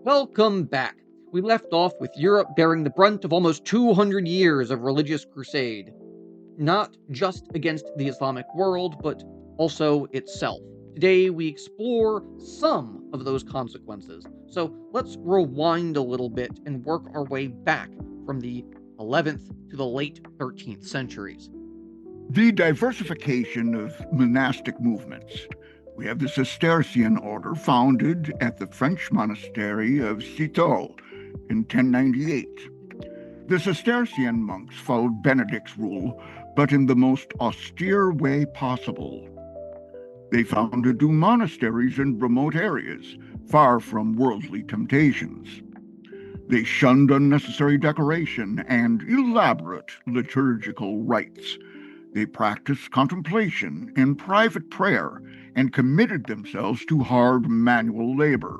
Welcome back. We left off with Europe bearing the brunt of almost 200 years of religious crusade, not just against the Islamic world, but also itself. Today we explore some of those consequences. So let's rewind a little bit and work our way back from the 11th to the late 13th centuries. The diversification of monastic movements. We have the Cistercian order founded at the French monastery of Citeaux in 1098. The Cistercian monks followed Benedict's rule, but in the most austere way possible. They founded new monasteries in remote areas, far from worldly temptations. They shunned unnecessary decoration and elaborate liturgical rites. They practiced contemplation and private prayer and committed themselves to hard manual labor.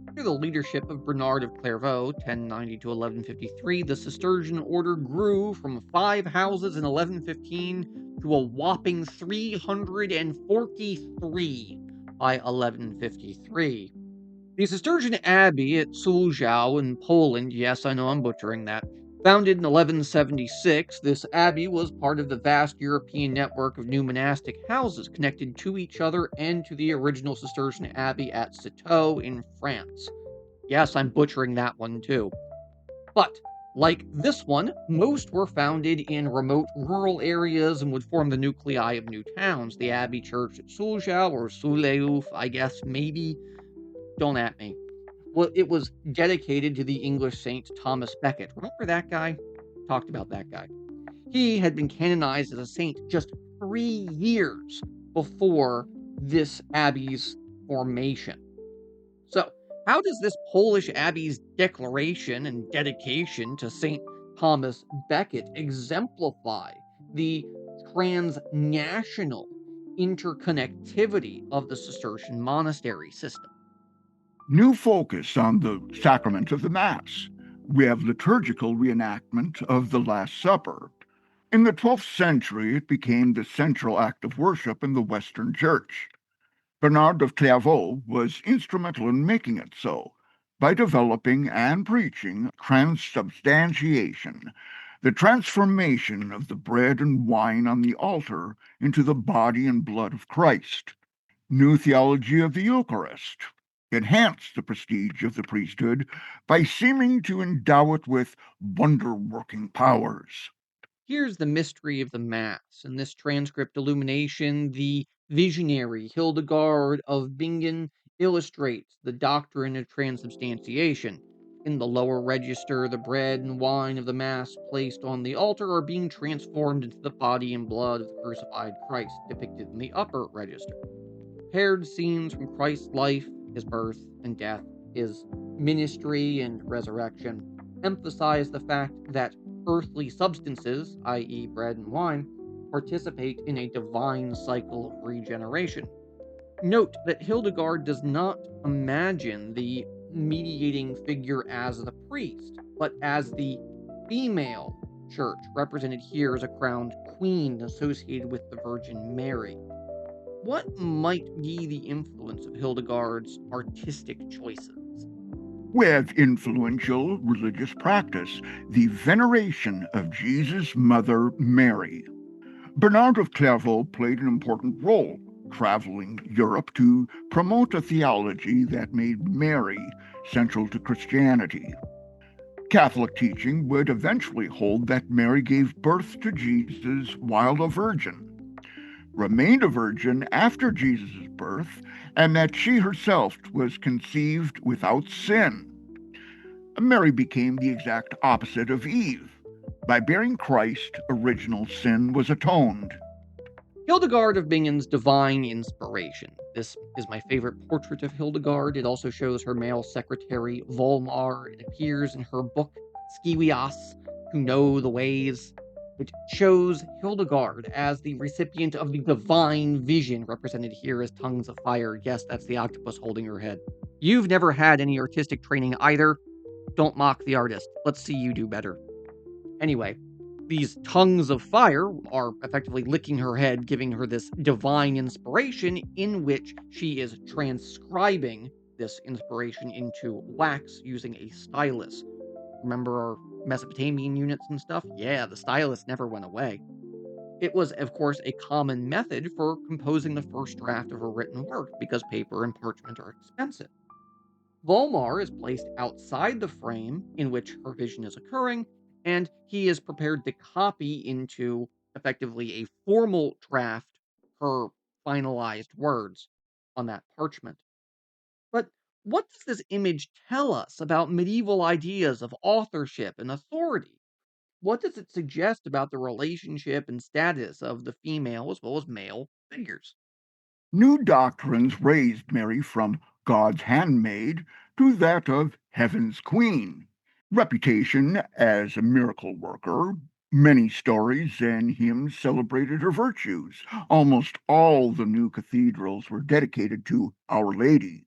Under the leadership of Bernard of Clairvaux, 1090 to 1153, the Cistercian order grew from 5 houses in 1115 to a whopping 343 by 1153. The Cistercian Abbey at Sulzhau in Poland, yes, I know I'm butchering that, founded in 1176, this abbey was part of the vast European network of new monastic houses connected to each other and to the original Cistercian abbey at Citeaux in France. Yes, I'm butchering that one too. But, like this one, most were founded in remote rural areas and would form the nuclei of new towns. The abbey church at Sulzhau, or Suleuf, I guess, maybe. Don't at me. Well, it was dedicated to the English saint Thomas Becket. Remember that guy? Talked about that guy. He had been canonized as a saint just 3 years before this abbey's formation. So, how does this Polish abbey's declaration and dedication to St. Thomas Becket exemplify the transnational interconnectivity of the Cistercian monastery system? New focus on the sacrament of the Mass. We have liturgical reenactment of the Last Supper. In the 12th century, it became the central act of worship in the Western Church. Bernard of Clairvaux was instrumental in making it so by developing and preaching transubstantiation, the transformation of the bread and wine on the altar into the body and blood of Christ. New theology of the Eucharist enhanced the prestige of the priesthood by seeming to endow it with wonder-working powers. Here's the mystery of the Mass. In this transcript illumination, the visionary Hildegard of Bingen illustrates the doctrine of transubstantiation. In the lower register, the bread and wine of the Mass placed on the altar are being transformed into the body and blood of the crucified Christ, depicted in the upper register. Paired scenes from Christ's life, his birth and death, his ministry and resurrection, emphasize the fact that earthly substances, i.e., bread and wine, participate in a divine cycle of regeneration. Note that Hildegard does not imagine the mediating figure as the priest, but as the female church, represented here as a crowned queen associated with the Virgin Mary. What might be the influence of Hildegard's artistic choices? With influential religious practice, the veneration of Jesus' mother Mary. Bernard of Clairvaux played an important role, traveling Europe to promote a theology that made Mary central to Christianity. Catholic teaching would eventually hold that Mary gave birth to Jesus while a virgin, remained a virgin after Jesus' birth, and that she herself was conceived without sin. Mary became the exact opposite of Eve. By bearing Christ, original sin was atoned. Hildegard of Bingen's divine inspiration. This is my favorite portrait of Hildegard. It also shows her male secretary, Volmar. It appears in her book, Skiwias, To Know the Ways. It shows Hildegard as the recipient of the divine vision, represented here as tongues of fire. Yes, that's the octopus holding her head. You've never had any artistic training either. Don't mock the artist. Let's see you do better. Anyway, these tongues of fire are effectively licking her head, giving her this divine inspiration in which she is transcribing this inspiration into wax using a stylus. Remember our Mesopotamian units and stuff? Yeah, the stylus never went away. It was, of course, a common method for composing the first draft of a written work because paper and parchment are expensive. Volmar is placed outside the frame in which her vision is occurring, and he is prepared to copy into effectively a formal draft her finalized words on that parchment. But what does this image tell us about medieval ideas of authorship and authority? What does it suggest about the relationship and status of the female as well as male figures? New doctrines raised Mary from God's handmaid to that of heaven's queen. Reputation as a miracle worker, many stories and hymns celebrated her virtues. Almost all the new cathedrals were dedicated to Our Lady.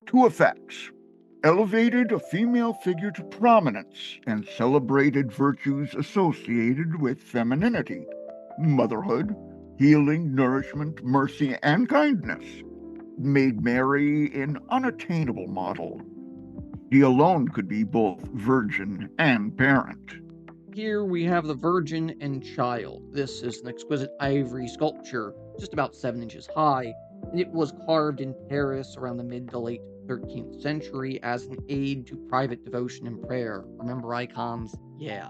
Two effects elevated a female figure to prominence and celebrated virtues associated with femininity, motherhood, healing, nourishment, mercy, and kindness, made Mary an unattainable model. She alone could be both virgin and parent. Here we have the Virgin and Child. This is an exquisite ivory sculpture, just about 7 inches high, and it was carved in Paris around the mid to late 13th century as an aid to private devotion and prayer. Remember icons? Yeah.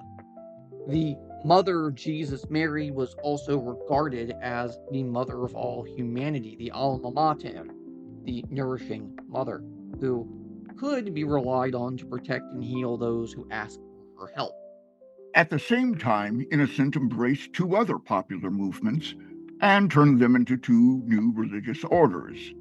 The Mother of Jesus, Mary, was also regarded as the mother of all humanity, the Alma Mater, the nourishing mother, who could be relied on to protect and heal those who asked for her help. At the same time, Innocent embraced two other popular movements and turned them into two new religious orders,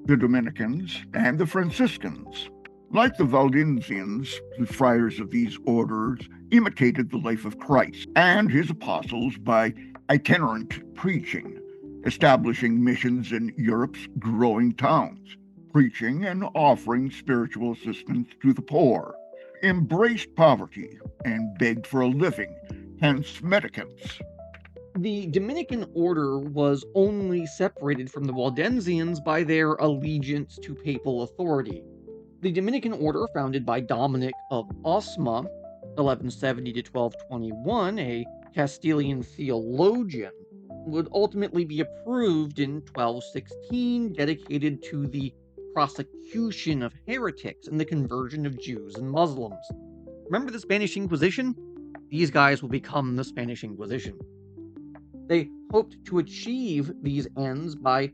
the Dominicans and the Franciscans. Like the Waldensians, the friars of these orders imitated the life of Christ and his apostles by itinerant preaching, establishing missions in Europe's growing towns, preaching and offering spiritual assistance to the poor, embraced poverty and begged for a living, hence mendicants. The Dominican order was only separated from the Waldensians by their allegiance to papal authority. The Dominican order, founded by Dominic of Osma, 1170 to 1221, a Castilian theologian, would ultimately be approved in 1216, dedicated to the prosecution of heretics and the conversion of Jews and Muslims. Remember the Spanish Inquisition? These guys will become the Spanish Inquisition. They hoped to achieve these ends by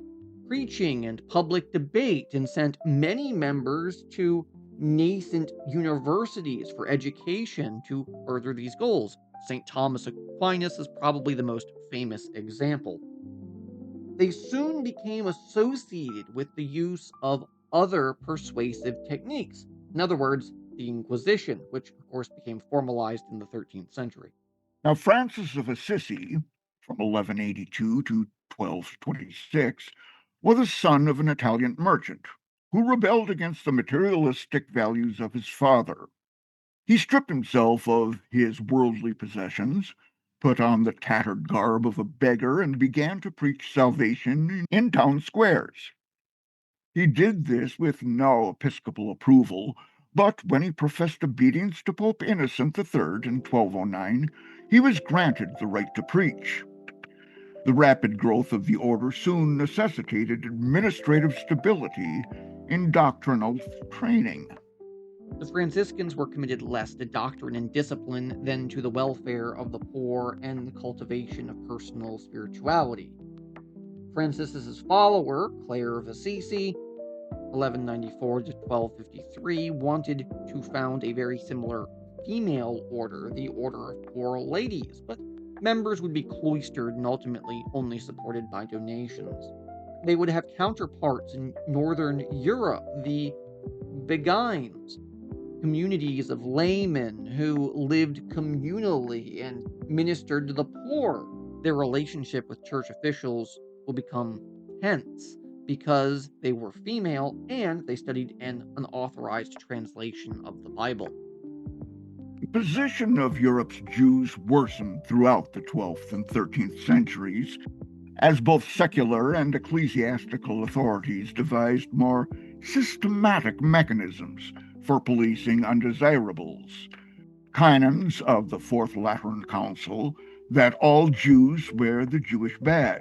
preaching and public debate and sent many members to nascent universities for education to further these goals. St. Thomas Aquinas is probably the most famous example. They soon became associated with the use of other persuasive techniques. In other words, the Inquisition, which of course became formalized in the 13th century. Now, Francis of Assisi, from 1182 to 1226, was the son of an Italian merchant who rebelled against the materialistic values of his father. He stripped himself of his worldly possessions, put on the tattered garb of a beggar, and began to preach salvation in town squares. He did this with no episcopal approval, but when he professed obedience to Pope Innocent III in 1209, he was granted the right to preach. The rapid growth of the order soon necessitated administrative stability in doctrinal training. The Franciscans were committed less to doctrine and discipline than to the welfare of the poor and the cultivation of personal spirituality. Francis's follower, Clare of Assisi, 1194 to 1253, wanted to found a very similar female order, the Order of Poor Ladies, but members would be cloistered and ultimately only supported by donations. They would have counterparts in Northern Europe, the Beguines, communities of laymen who lived communally and ministered to the poor. Their relationship with church officials will become tense because they were female and they studied an unauthorized translation of the Bible. The position of Europe's Jews worsened throughout the 12th and 13th centuries as both secular and ecclesiastical authorities devised more systematic mechanisms for policing undesirables, canons of the Fourth Lateran Council that all Jews wear the Jewish badge,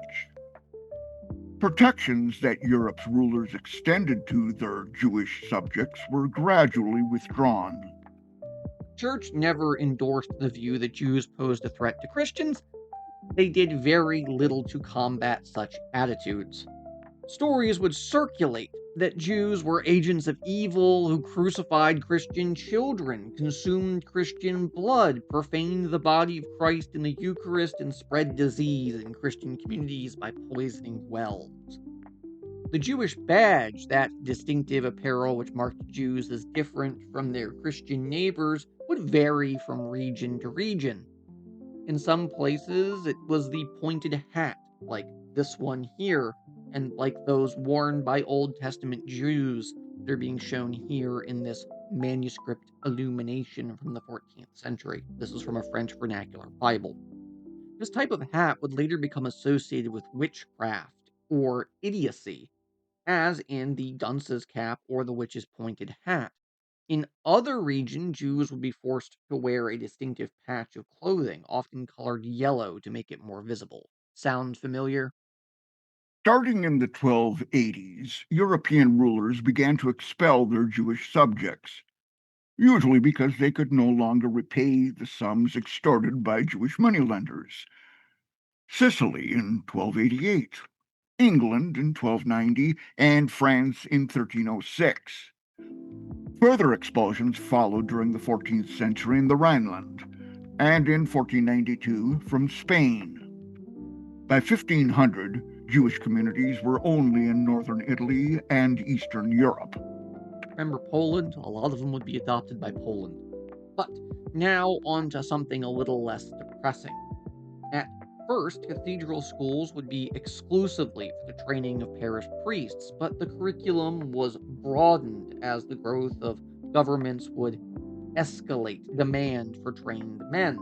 protections that Europe's rulers extended to their Jewish subjects were gradually withdrawn. The Church never endorsed the view that Jews posed a threat to Christians. They did very little to combat such attitudes. Stories would circulate that Jews were agents of evil who crucified Christian children, consumed Christian blood, profaned the body of Christ in the Eucharist, and spread disease in Christian communities by poisoning wells. The Jewish badge, that distinctive apparel which marked Jews as different from their Christian neighbors, would vary from region to region. In some places, it was the pointed hat, like this one here, and like those worn by Old Testament Jews that are being shown here in this manuscript illumination from the 14th century. This is from a French vernacular Bible. This type of hat would later become associated with witchcraft or idiocy, as in the dunce's cap or the witch's pointed hat. In other regions, Jews would be forced to wear a distinctive patch of clothing, often colored yellow to make it more visible. Sound familiar? Starting in the 1280s, European rulers began to expel their Jewish subjects, usually because they could no longer repay the sums extorted by Jewish moneylenders. Sicily in 1288, England in 1290, and France in 1306. Further expulsions followed during the 14th century in the Rhineland, and in 1492 from Spain. By 1500, Jewish communities were only in northern Italy and Eastern Europe. Remember Poland? A lot of them would be adopted by Poland. But now on to something a little less depressing. At first, cathedral schools would be exclusively for the training of parish priests, but the curriculum was broadened as the growth of governments would escalate demand for trained men.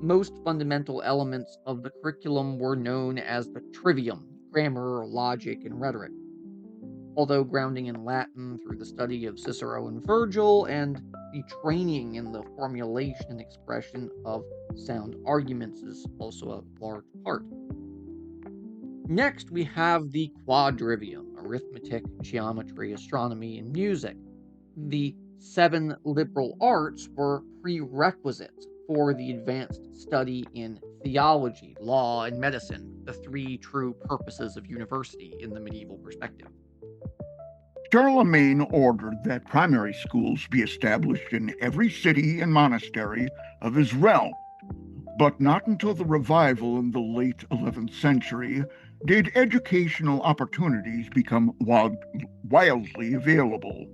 Most fundamental elements of the curriculum were known as the trivium, grammar, logic, and rhetoric, although grounding in Latin through the study of Cicero and Virgil, and the training in the formulation and expression of sound arguments is also a large part. Next, we have the quadrivium: arithmetic, geometry, astronomy, and music. The 7 liberal arts were prerequisites for the advanced study in theology, law, and medicine, the 3 true purposes of university in the medieval perspective. Charlemagne ordered that primary schools be established in every city and monastery of his realm, but not until the revival in the late 11th century did educational opportunities become wildly available.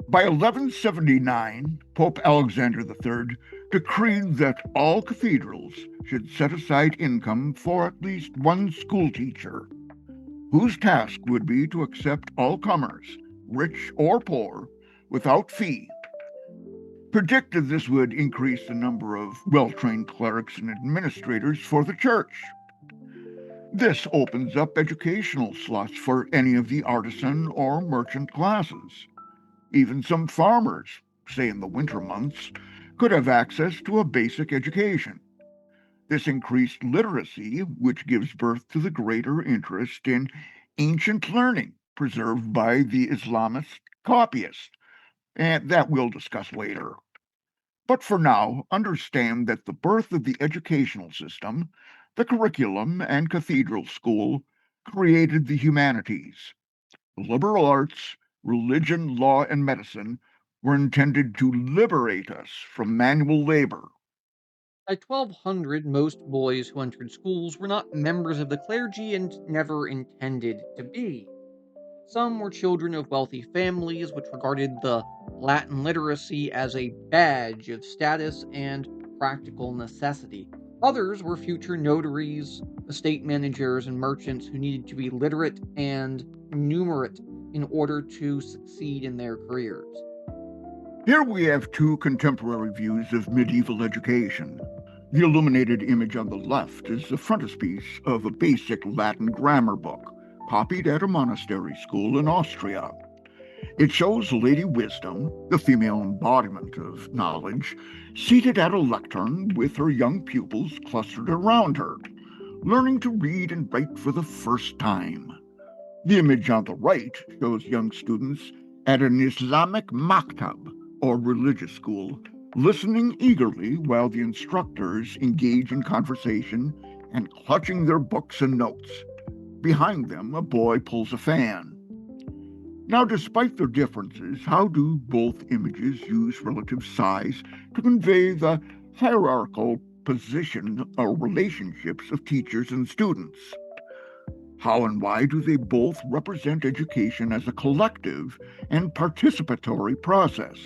By 1179, Pope Alexander III decreed that all cathedrals should set aside income for at least one schoolteacher, whose task would be to accept all comers, rich or poor, without fee. Predicted this would increase the number of well-trained clerics and administrators for the church. This opens up educational slots for any of the artisan or merchant classes. Even some farmers, say in the winter months, could have access to a basic education. This increased literacy, which gives birth to the greater interest in ancient learning preserved by the Islamist copyists, and that we'll discuss later. But for now, understand that the birth of the educational system, the curriculum, and cathedral school created the humanities. The liberal arts, religion, law, and medicine were intended to liberate us from manual labor. By 1200, most boys who entered schools were not members of the clergy and never intended to be. Some were children of wealthy families, which regarded the Latin literacy as a badge of status and practical necessity. Others were future notaries, estate managers, and merchants who needed to be literate and numerate in order to succeed in their careers. Here we have 2 contemporary views of medieval education. The illuminated image on the left is the frontispiece of a basic Latin grammar book, copied at a monastery school in Austria. It shows Lady Wisdom, the female embodiment of knowledge, seated at a lectern with her young pupils clustered around her, learning to read and write for the first time. The image on the right shows young students at an Islamic maktab, or religious school, listening eagerly while the instructors engage in conversation and clutching their books and notes. Behind them, a boy pulls a fan. Now, despite their differences, how do both images use relative size to convey the hierarchical position or relationships of teachers and students? How and why do they both represent education as a collective and participatory process?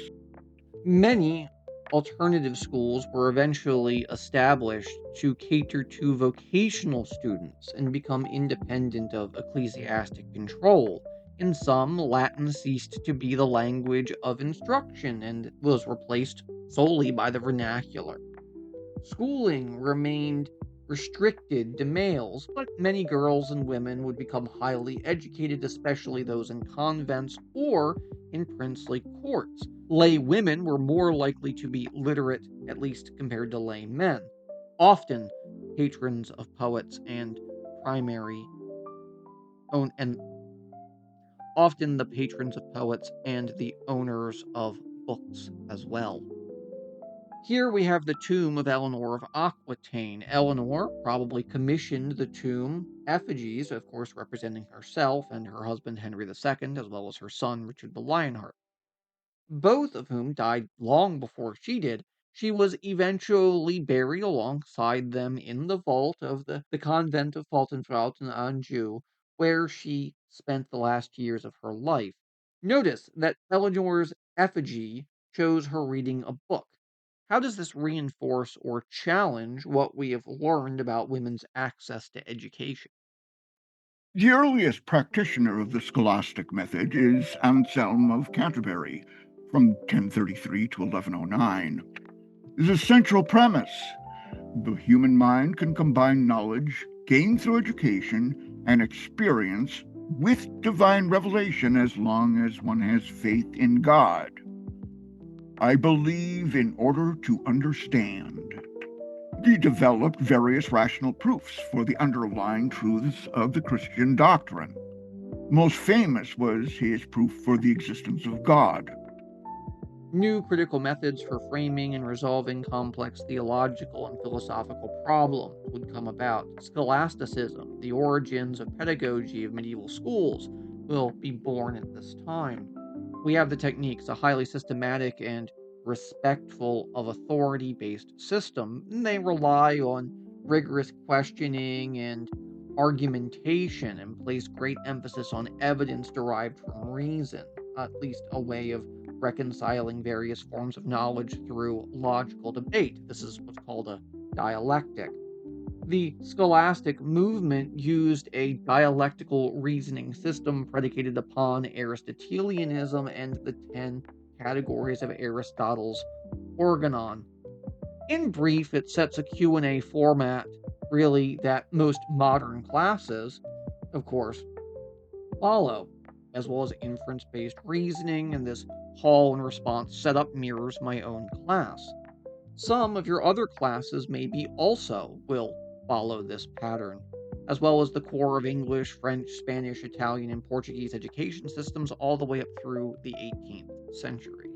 Many alternative schools were eventually established to cater to vocational students and become independent of ecclesiastic control. In some, Latin ceased to be the language of instruction and was replaced solely by the vernacular. Schooling remained restricted to males, but many girls and women would become highly educated, especially those in convents or in princely courts. Lay women were more likely to be literate, at least compared to lay men, often patrons of poets and primary own and often the patrons of poets and the owners of books as well. Here we have the tomb of Eleanor of Aquitaine. Eleanor probably commissioned the tomb effigies, of course, representing herself and her husband Henry II, as well as her son Richard the Lionheart, both of whom died long before she did. She was eventually buried alongside them in the vault of the convent of Fontfroid in Anjou, where she spent the last years of her life. Notice that Eleanor's effigy shows her reading a book. How does this reinforce or challenge what we have learned about women's access to education? The earliest practitioner of the scholastic method is Anselm of Canterbury, from 1033 to 1109. The central premise: the human mind can combine knowledge gained through education and experience with divine revelation as long as one has faith in God. I believe in order to understand. He developed various rational proofs for the underlying truths of the Christian doctrine. Most famous was his proof for the existence of God. New critical methods for framing and resolving complex theological and philosophical problems would come about. Scholasticism, the origins of pedagogy of medieval schools, will be born at this time. We have the techniques, a highly systematic and respectful of authority based system. They rely on rigorous questioning and argumentation and place great emphasis on evidence derived from reason, at least a way of reconciling various forms of knowledge through logical debate. This is what's called a dialectic. The scholastic movement used a dialectical reasoning system predicated upon Aristotelianism and the 10 categories of Aristotle's organon. In brief, it sets a Q&A format really that most modern classes, of course, follow, as well as inference-based reasoning, and this call and response setup mirrors my own class. Some of your other classes maybe also will follow this pattern, as well as the core of English, French, Spanish, Italian, and Portuguese education systems all the way up through the 18th century.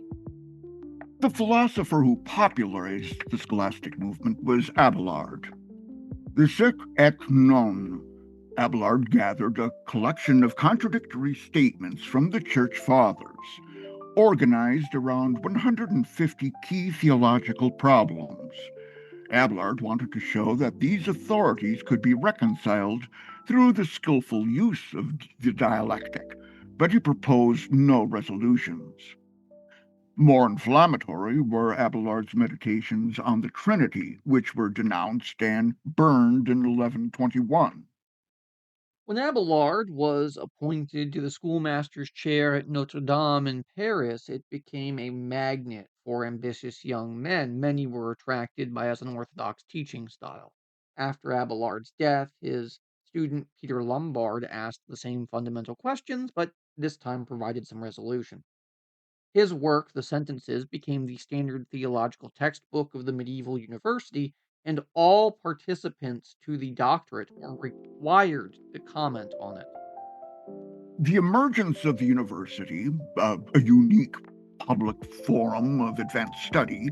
The philosopher who popularized the scholastic movement was Abelard. The sic et non. Abelard gathered a collection of contradictory statements from the Church Fathers, organized around 150 key theological problems. Abelard wanted to show that these authorities could be reconciled through the skillful use of the dialectic, but he proposed no resolutions. More inflammatory were Abelard's meditations on the Trinity, which were denounced and burned in 1121. When Abelard was appointed to the schoolmaster's chair at Notre Dame in Paris, it became a magnet for ambitious young men. Many were attracted by his unorthodox teaching style. After Abelard's death, his student Peter Lombard asked the same fundamental questions, but this time provided some resolution. His work, The Sentences, became the standard theological textbook of the medieval university, and all participants to the doctorate were required to comment on it. The emergence of the university, a unique public forum of advanced study,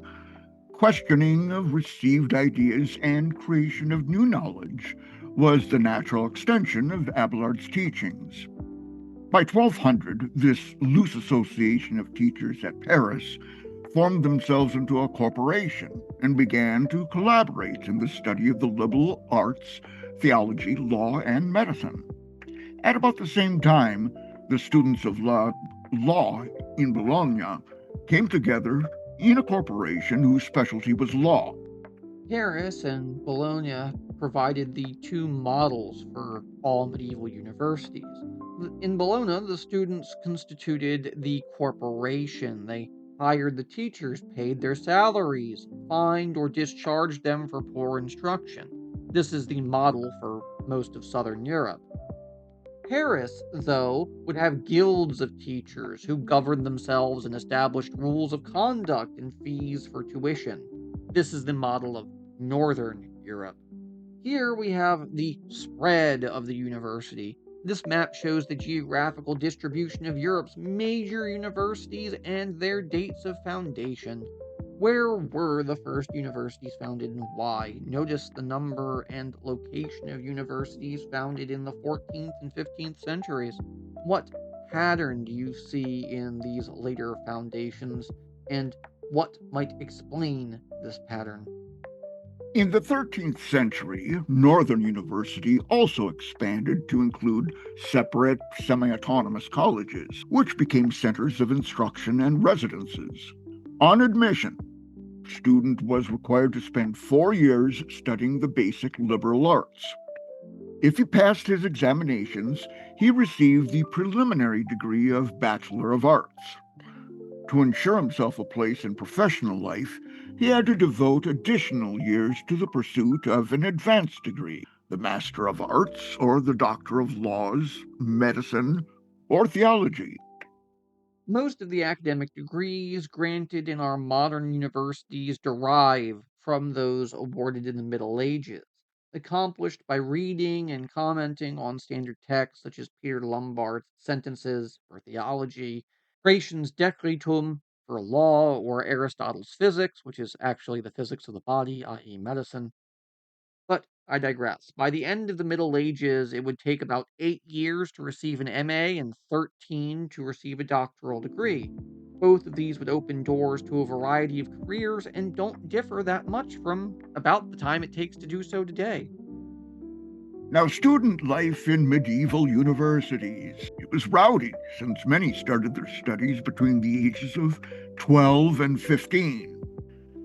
questioning of received ideas and creation of new knowledge, was the natural extension of Abelard's teachings. By 1200, this loose association of teachers at Paris formed themselves into a corporation and began to collaborate in the study of the liberal arts, theology, law, and medicine. At about the same time, the students of law in Bologna came together in a corporation whose specialty was law. Paris and Bologna provided the two models for all medieval universities. In Bologna, the students constituted the corporation. They hired the teachers, paid their salaries, fined or discharged them for poor instruction. This is the model for most of Southern Europe. Paris, though, would have guilds of teachers who governed themselves and established rules of conduct and fees for tuition. This is the model of Northern Europe. Here we have the spread of the university. This map shows the geographical distribution of Europe's major universities and their dates of foundation. Where were the first universities founded and why? Notice the number and location of universities founded in the 14th and 15th centuries. What pattern do you see in these later foundations, and what might explain this pattern? In the 13th century, Northern University also expanded to include separate, semi autonomous colleges, which became centers of instruction and residences. On admission, student was required to spend 4 years studying the basic liberal arts. If he passed his examinations, he received the preliminary degree of Bachelor of Arts. To ensure himself a place in professional life, he had to devote additional years to the pursuit of an advanced degree, the Master of Arts or the Doctor of Laws, Medicine, or Theology. Most of the academic degrees granted in our modern universities derive from those awarded in the Middle Ages, accomplished by reading and commenting on standard texts such as Peter Lombard's Sentences for Theology, Gratian's Decretum for Law, or Aristotle's Physics, which is actually the physics of the body, i.e., medicine. But I digress. By the end of the Middle Ages, it would take about 8 years to receive an MA and 13 to receive a doctoral degree. Both of these would open doors to a variety of careers and don't differ that much from about the time it takes to do so today. Now, student life in medieval universities. It was rowdy, since many started their studies between the ages of 12 and 15.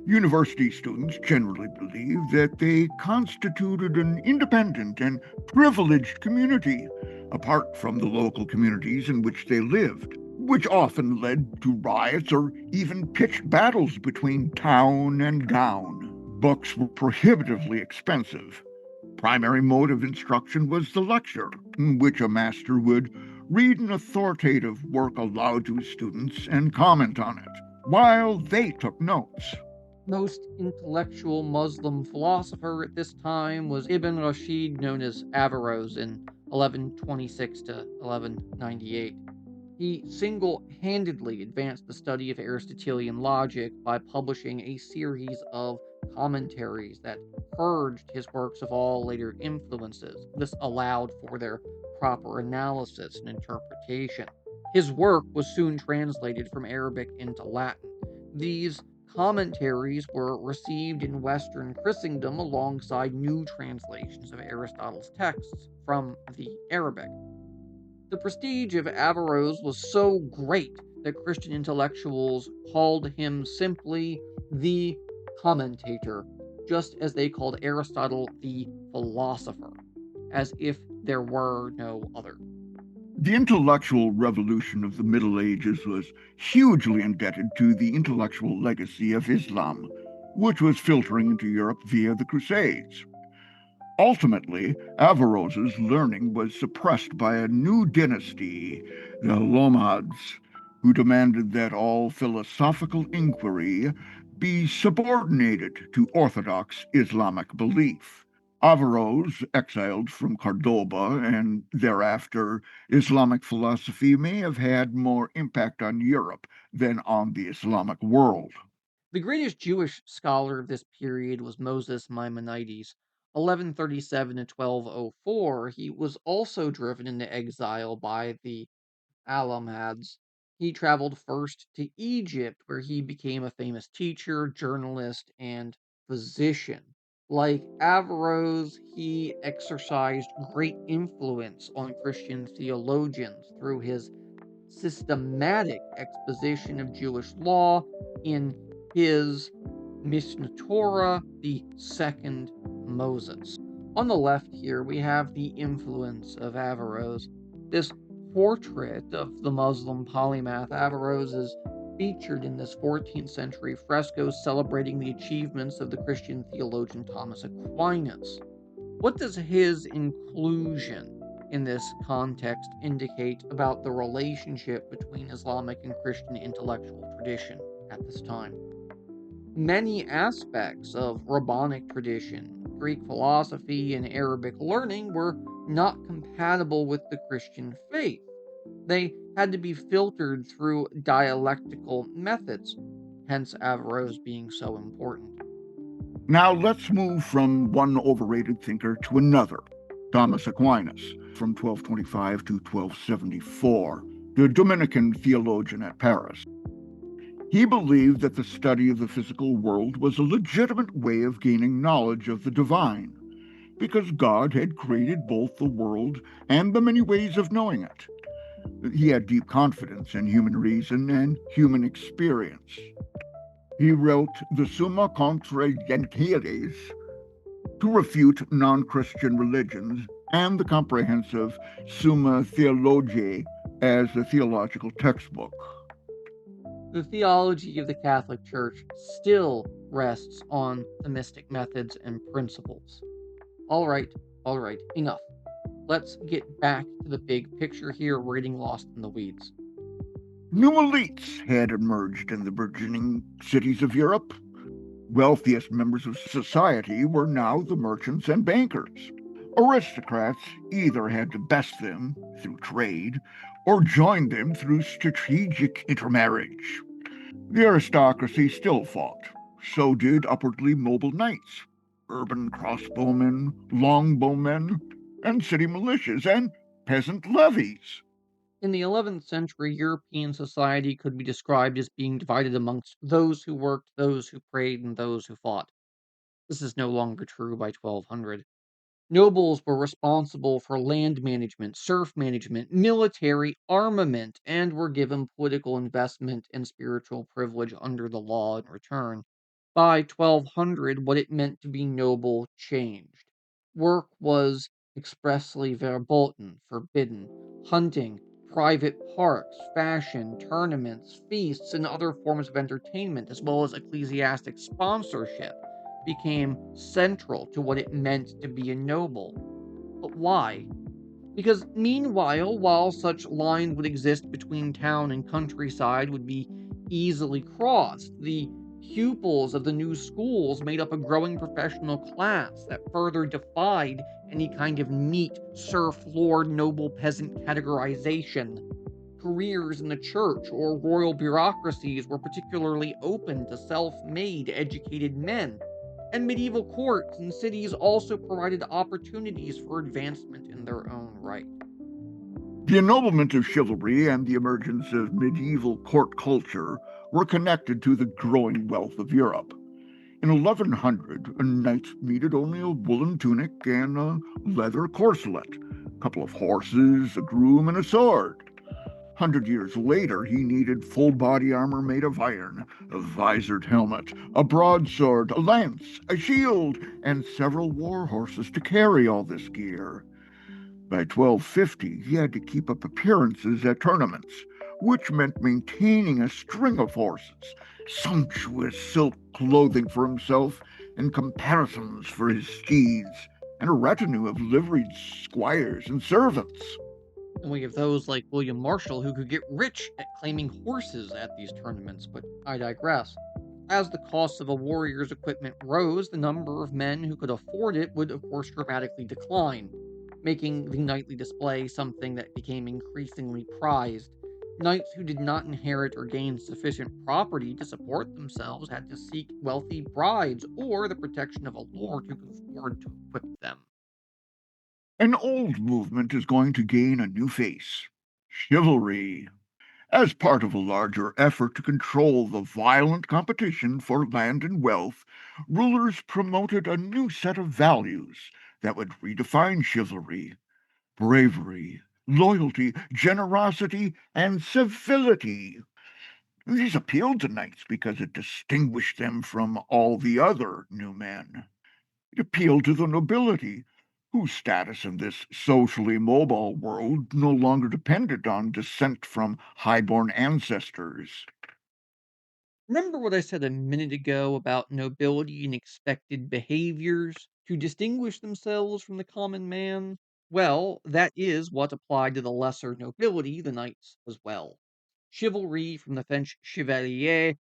University students generally believed that they constituted an independent and privileged community, apart from the local communities in which they lived, which often led to riots or even pitched battles between town and gown. Books were prohibitively expensive. Primary mode of instruction was the lecture, in which a master would read an authoritative work aloud to his students and comment on it, while they took notes. Most intellectual Muslim philosopher at this time was Ibn Rashid, known as Averroes, in 1126 to 1198. He single-handedly advanced the study of Aristotelian logic by publishing a series of commentaries that purged his works of all later influences. This allowed for their proper analysis and interpretation. His work was soon translated from Arabic into Latin. These commentaries were received in Western Christendom alongside new translations of Aristotle's texts from the Arabic. The prestige of Averroes was so great that Christian intellectuals called him simply the commentator, just as they called Aristotle the philosopher, as if there were no other. The intellectual revolution of the Middle Ages was hugely indebted to the intellectual legacy of Islam, which was filtering into Europe via the Crusades. Ultimately, Averroes's learning was suppressed by a new dynasty, the Lombards, who demanded that all philosophical inquiry be subordinated to orthodox Islamic belief. Averroes, exiled from Cordoba, and thereafter Islamic philosophy may have had more impact on Europe than on the Islamic world. The greatest Jewish scholar of this period was Moses Maimonides. 1137 to 1204, he was also driven into exile by the Almohads. He traveled first to Egypt, where he became a famous teacher, journalist, and physician. Like Averroes, he exercised great influence on Christian theologians through his systematic exposition of Jewish law in his Mishneh Torah, the second Moses. On the left here, we have the influence of Averroes. This portrait of the Muslim polymath Averroes is featured in this 14th century fresco celebrating the achievements of the Christian theologian Thomas Aquinas. What does his inclusion in this context indicate about the relationship between Islamic and Christian intellectual tradition at this time? Many aspects of rabbinic tradition, Greek philosophy, and Arabic learning were not compatible with the Christian faith. They had to be filtered through dialectical methods, hence Averroes being so important. Now let's move from one overrated thinker to another, Thomas Aquinas, from 1225 to 1274, the Dominican theologian at Paris. He believed that the study of the physical world was a legitimate way of gaining knowledge of the divine, because God had created both the world and the many ways of knowing it. He had deep confidence in human reason and human experience. He wrote the Summa Contra Gentiles to refute non-Christian religions and the comprehensive Summa Theologiae as a theological textbook. The theology of the Catholic Church still rests on Thomistic methods and principles. All right, enough. Let's get back to the big picture here. We're getting lost in the weeds. New elites had emerged in the burgeoning cities of Europe. Wealthiest members of society were now the merchants and bankers. Aristocrats either had to best them through trade or join them through strategic intermarriage. The aristocracy still fought. So did upwardly mobile knights, urban crossbowmen, longbowmen, and city militias, and peasant levies. In the 11th century, European society could be described as being divided amongst those who worked, those who prayed, and those who fought. This is no longer true by 1200. Nobles were responsible for land management, serf management, military armament, and were given political investment and spiritual privilege under the law in return. By 1200, what it meant to be noble changed. Work was expressly verboten, forbidden. Hunting, private parks, fashion, tournaments, feasts, and other forms of entertainment, as well as ecclesiastic sponsorship, became central to what it meant to be a noble. But why? Because meanwhile, while such lines would exist between town and countryside would be easily crossed, the pupils of the new schools made up a growing professional class that further defied any kind of neat serf lord noble peasant categorization. Careers in the church or royal bureaucracies were particularly open to self made, educated men, and medieval courts and cities also provided opportunities for advancement in their own right. The ennoblement of chivalry and the emergence of medieval court culture were connected to the growing wealth of Europe. In 1100, a knight needed only a woolen tunic and a leather corselet, a couple of horses, a groom, and a sword. 100 years later, he needed full body armor made of iron, a visored helmet, a broadsword, a lance, a shield, and several war horses to carry all this gear. By 1250, he had to keep up appearances at tournaments, which meant maintaining a string of horses, sumptuous silk clothing for himself, and comparisons for his steeds. and a retinue of liveried squires and servants. And we have those like William Marshall who could get rich at claiming horses at these tournaments, but I digress. As the cost of a warrior's equipment rose, the number of men who could afford it would, of course, dramatically decline, making the knightly display something that became increasingly prized. Knights who did not inherit or gain sufficient property to support themselves had to seek wealthy brides or the protection of a lord who could afford to equip them. An old movement is going to gain a new face: chivalry. As part of a larger effort to control the violent competition for land and wealth, rulers promoted a new set of values that would redefine chivalry: bravery, loyalty, generosity, and civility. These appealed to knights because it distinguished them from all the other new men. It appealed to the nobility, whose status in this socially mobile world no longer depended on descent from highborn ancestors. Remember what I said a minute ago about nobility and expected behaviors to distinguish themselves from the common man? Well, that is what applied to the lesser nobility, the knights, as well. Chivalry, from the French chevalier,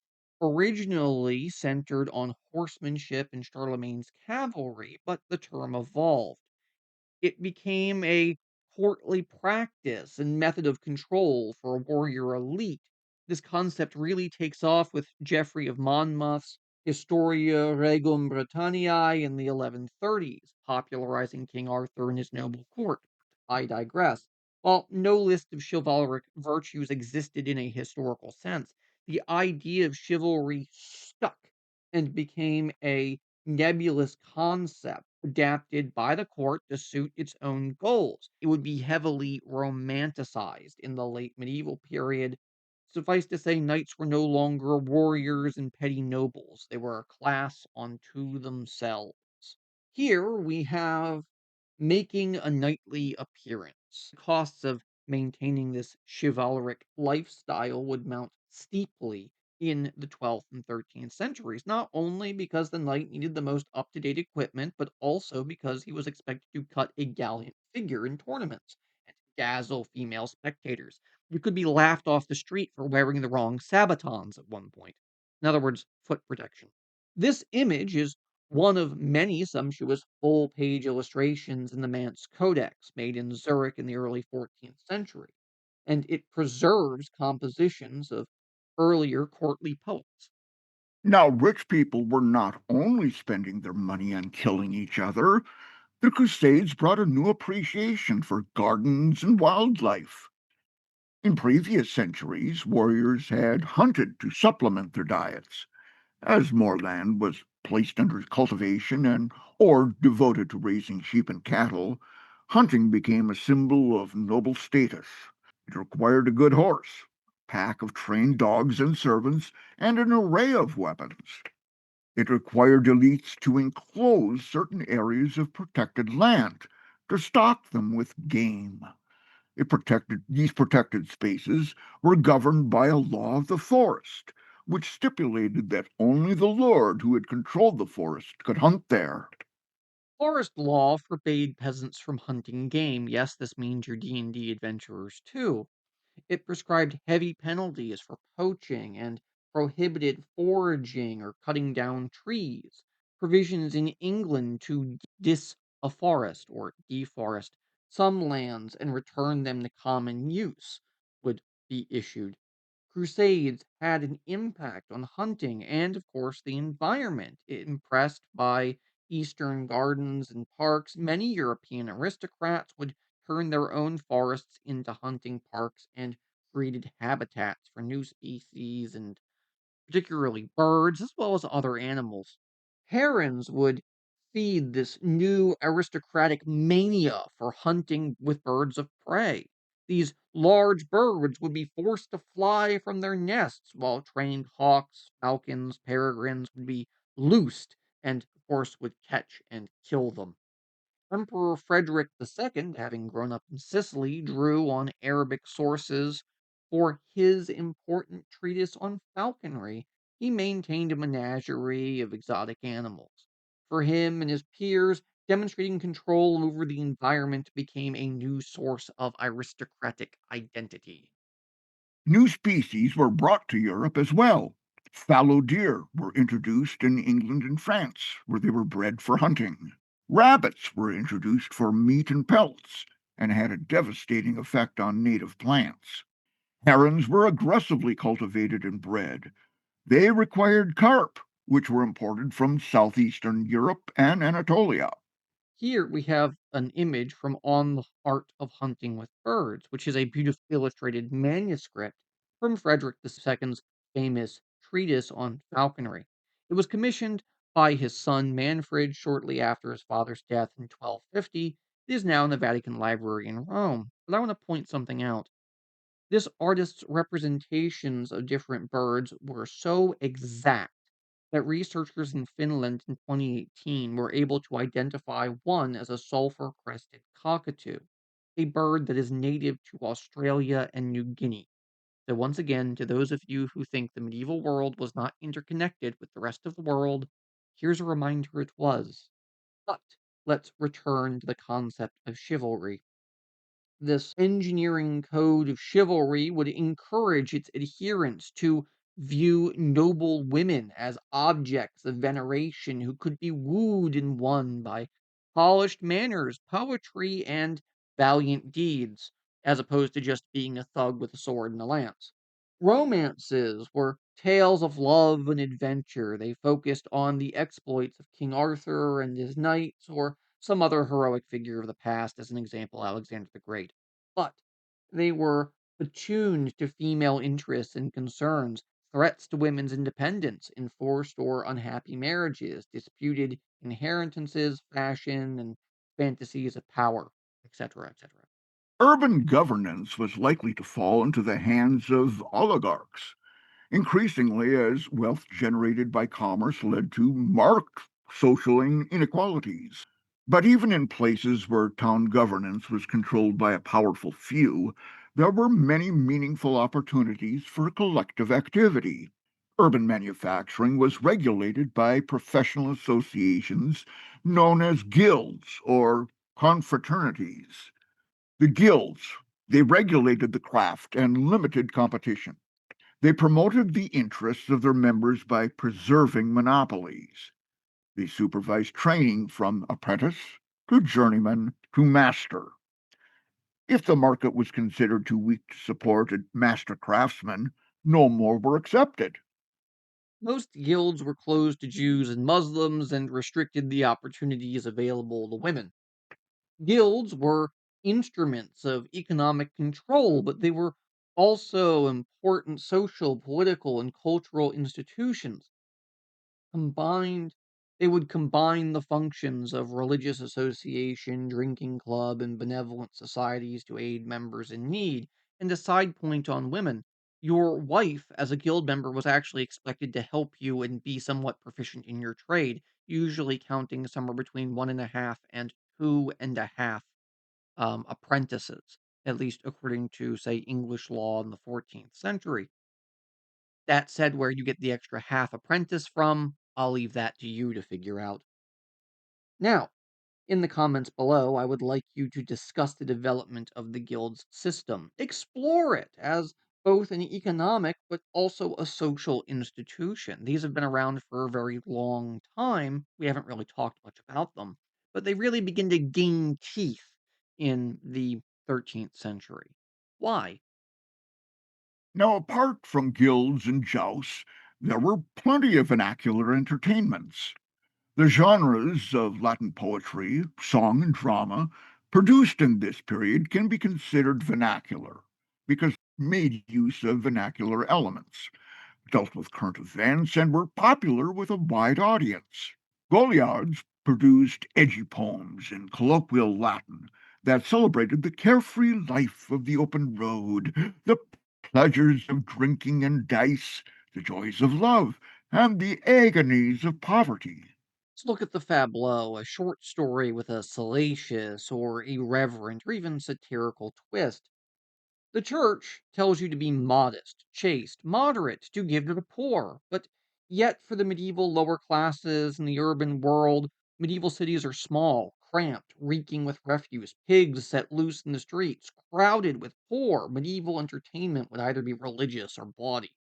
originally centered on horsemanship and Charlemagne's cavalry, but the term evolved. It became a courtly practice and method of control for a warrior elite. This concept really takes off with Geoffrey of Monmouth's Historia Regum Britanniae in the 1130s, popularizing King Arthur and his noble court. I digress. While no list of chivalric virtues existed in a historical sense, the idea of chivalry stuck and became a nebulous concept adapted by the court to suit its own goals. It would be heavily romanticized in the late medieval period. Suffice to say, knights were no longer warriors and petty nobles. They were a class unto themselves. Here we have making a knightly appearance. The costs of maintaining this chivalric lifestyle would mount steeply in the 12th and 13th centuries, not only because the knight needed the most up to date equipment, but also because he was expected to cut a gallant figure in tournaments and dazzle female spectators. You could be laughed off the street for wearing the wrong sabatons at one point. In other words, foot protection. This image is one of many sumptuous full-page illustrations in the Manx Codex, made in Zurich in the early 14th century, and it preserves compositions of earlier courtly poets. Now, rich people were not only spending their money on killing each other, the Crusades brought a new appreciation for gardens and wildlife. In previous centuries, warriors had hunted to supplement their diets. As more land was placed under cultivation and or devoted to raising sheep and cattle, hunting became a symbol of noble status. It required a good horse, a pack of trained dogs and servants, and an array of weapons. It required elites to enclose certain areas of protected land, to stock them with game. These protected spaces were governed by a law of the forest, which stipulated that only the lord who had controlled the forest could hunt there. Forest law forbade peasants from hunting game. Yes, this means your D&D adventurers too. It prescribed heavy penalties for poaching and prohibited foraging or cutting down trees. Provisions in England to dis a forest or deforest some lands and return them to common use would be issued. Crusades had an impact on hunting and, of course, the environment. Impressed by Eastern gardens and parks, many European aristocrats would turn their own forests into hunting parks and created habitats for new species and particularly birds as well as other animals. Herons would feed this new aristocratic mania for hunting with birds of prey. These large birds would be forced to fly from their nests, while trained hawks, falcons, peregrines would be loosed and, of course, would catch and kill them. Emperor Frederick II, having grown up in Sicily, drew on Arabic sources for his important treatise on falconry. He maintained a menagerie of exotic animals. For him and his peers, Demonstrating control over the environment became a new source of aristocratic identity. New species were brought to Europe as well. Fallow deer were introduced in England and France, where they were bred for hunting. Rabbits were introduced for meat and pelts and had a devastating effect on native plants. Herons were aggressively cultivated and bred. They required carp, which were imported from southeastern Europe and Anatolia. Here we have an image from On the Art of Hunting with Birds, which is a beautifully illustrated manuscript from Frederick II's famous treatise on falconry. It was commissioned by his son Manfred shortly after his father's death in 1250. It is now in the Vatican Library in Rome. But I want to point something out. This artist's representations of different birds were so exact that researchers in Finland in 2018 were able to identify one as a sulfur crested cockatoo, a bird that is native to Australia and New Guinea. So, once again, to those of you who think the medieval world was not interconnected with the rest of the world, here's a reminder it was. But let's return to the concept of chivalry. This engineering code of chivalry would encourage its adherents to view noble women as objects of veneration who could be wooed and won by polished manners, poetry, and valiant deeds, as opposed to just being a thug with a sword and a lance. Romances were tales of love and adventure. They focused on the exploits of King Arthur and his knights, or some other heroic figure of the past, as an example, Alexander the Great. But they were attuned to female interests and concerns, threats to women's independence, enforced or unhappy marriages, disputed inheritances, fashion, and fantasies of power, etc., etc. Urban governance was likely to fall into the hands of oligarchs, increasingly as wealth generated by commerce led to marked social inequalities. But even in places where town governance was controlled by a powerful few, there were many meaningful opportunities for collective activity. Urban manufacturing was regulated by professional associations known as guilds or confraternities. The guilds, they regulated the craft and limited competition. They promoted the interests of their members by preserving monopolies. They supervised training from apprentice to journeyman to master. If the market was considered too weak to support a master craftsman, no more were accepted. Most guilds were closed to Jews and Muslims and restricted the opportunities available to women. Guilds were instruments of economic control, but they were also important social, political, and cultural institutions. Combined, they would combine the functions of religious association, drinking club, and benevolent societies to aid members in need. And a side point on women, your wife, as a guild member, was actually expected to help you and be somewhat proficient in your trade, usually counting somewhere between 1.5 and 2.5 apprentices, at least according to, say, English law in the 14th century. That said, where you get the extra half apprentice from, I'll leave that to you to figure out. Now, in the comments below, I would like you to discuss the development of the guild's system. Explore it as both an economic but also a social institution. These have been around for a very long time. We haven't really talked much about them, but they really begin to gain teeth in the 13th century. Why? Now, apart from guilds and jousts, there were plenty of vernacular entertainments. The genres of Latin poetry, song, and drama produced in this period can be considered vernacular because they made use of vernacular elements, dealt with current events, and were popular with a wide audience. Goliards produced edgy poems in colloquial Latin that celebrated the carefree life of the open road, the pleasures of drinking and dice, the joys of love, and the agonies of poverty. Let's look at the Fableau, a short story with a salacious or irreverent or even satirical twist. The church tells you to be modest, chaste, moderate, to give to the poor, but yet for the medieval lower classes in the urban world, Medieval cities are small, cramped, reeking with refuse, pigs set loose in the streets, crowded with poor. Medieval entertainment would either be religious or bawdy.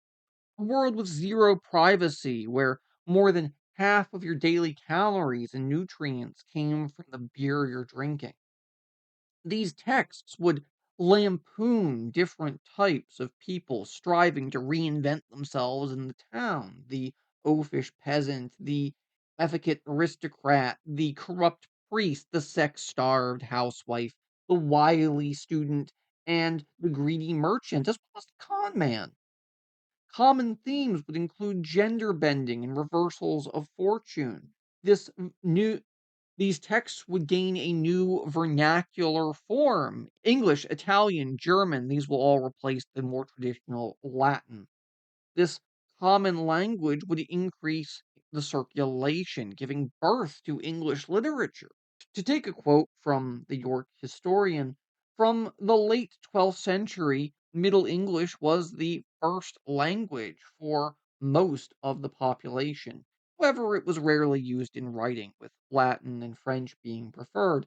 A world with zero privacy, where more than half of your daily calories and nutrients came from the beer you're drinking. These texts would lampoon different types of people striving to reinvent themselves in the town: the oafish peasant, the efficient aristocrat, the corrupt priest, the sex starved housewife, the wily student, and the greedy merchant, as well as the con man. Common themes would include gender bending and reversals of fortune. This new these texts would gain a new vernacular form. English, Italian, German, these will all replace the more traditional Latin. This common language would increase the circulation, giving birth to English literature. To take a quote from the York historian, from the late 12th century, Middle English was the first language for most of the population. However, it was rarely used in writing, with Latin and French being preferred.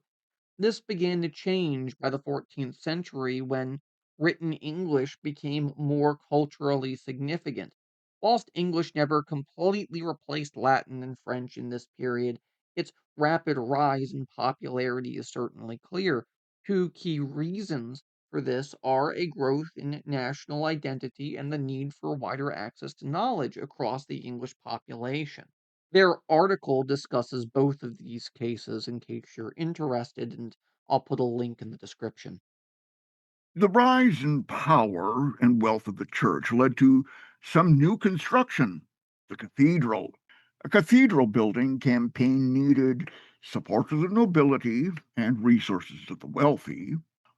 This began to change by the 14th century when written English became more culturally significant. Whilst English never completely replaced Latin and French in this period, its rapid rise in popularity is certainly clear. Two key reasons for this are a growth in national identity and the need for wider access to knowledge across the English population. Their article discusses both of these cases in case you're interested, and I'll put a link in the description. The rise in power and wealth of the church led to some new construction. The cathedral. A cathedral building campaign needed support of the nobility and resources of the wealthy,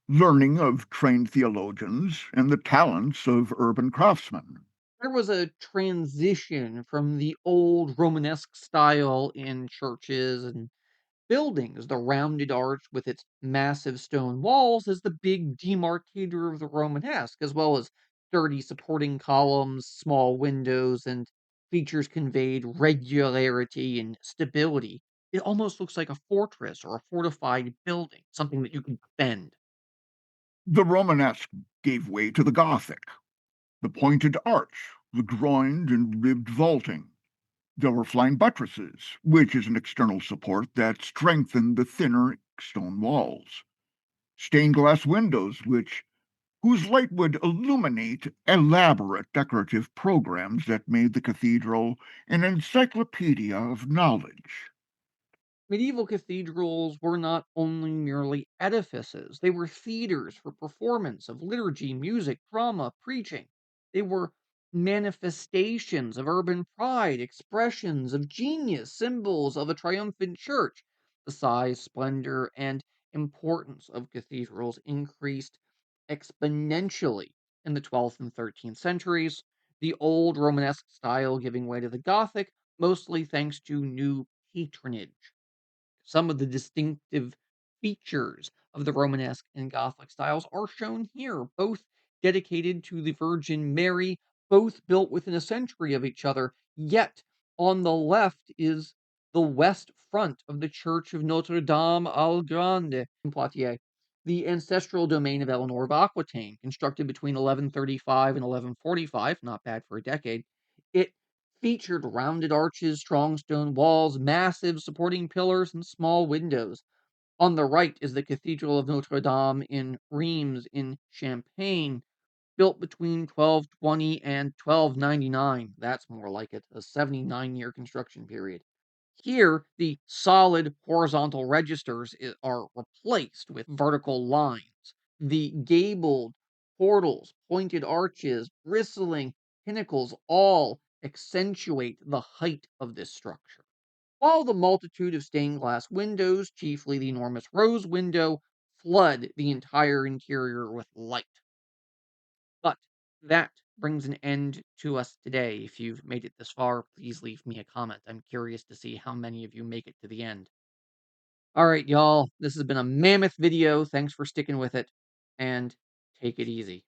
learning of trained theologians, and the talents of urban craftsmen. There was a transition from the old Romanesque style in churches and buildings, the rounded arch with its massive stone walls, as the big demarcator of the Romanesque, as well as sturdy supporting columns, small windows, and features conveyed regularity and stability. It almost looks like a fortress or a fortified building, something that you can defend. The Romanesque gave way to the Gothic, the pointed arch, the groined and ribbed vaulting. There were flying buttresses, which is an external support that strengthened the thinner stone walls. Stained glass windows, whose light would illuminate elaborate decorative programs that made the cathedral an encyclopedia of knowledge. Medieval cathedrals were not only merely edifices, they were theaters for performance of liturgy, music, drama, preaching. They were manifestations of urban pride, expressions of genius, symbols of a triumphant church. The size, splendor, and importance of cathedrals increased exponentially in the 12th and 13th centuries, the old Romanesque style giving way to the Gothic, mostly thanks to new patronage. Some of the distinctive features of the Romanesque and Gothic styles are shown here, both dedicated to the Virgin Mary, both built within a century of each other. Yet, on the left is the west front of the Church of Notre Dame al Grande in Poitiers, the ancestral domain of Eleanor of Aquitaine, constructed between 1135 and 1145, not bad for a decade. It featured rounded arches, strong stone walls, massive supporting pillars, and small windows. On the right is the Cathedral of Notre Dame in Reims in Champagne, built between 1220 and 1299. That's more like it, a 79-year construction period. Here, the solid horizontal registers are replaced with vertical lines. The gabled portals, pointed arches, bristling pinnacles all accentuate the height of this structure, while the multitude of stained glass windows, chiefly the enormous rose window, flood the entire interior with light. But that brings an end to us today. If you've made it this far, please leave me a comment. I'm curious to see how many of you make it to the end. All right, y'all. This has been a mammoth video. Thanks for sticking with it, and take it easy.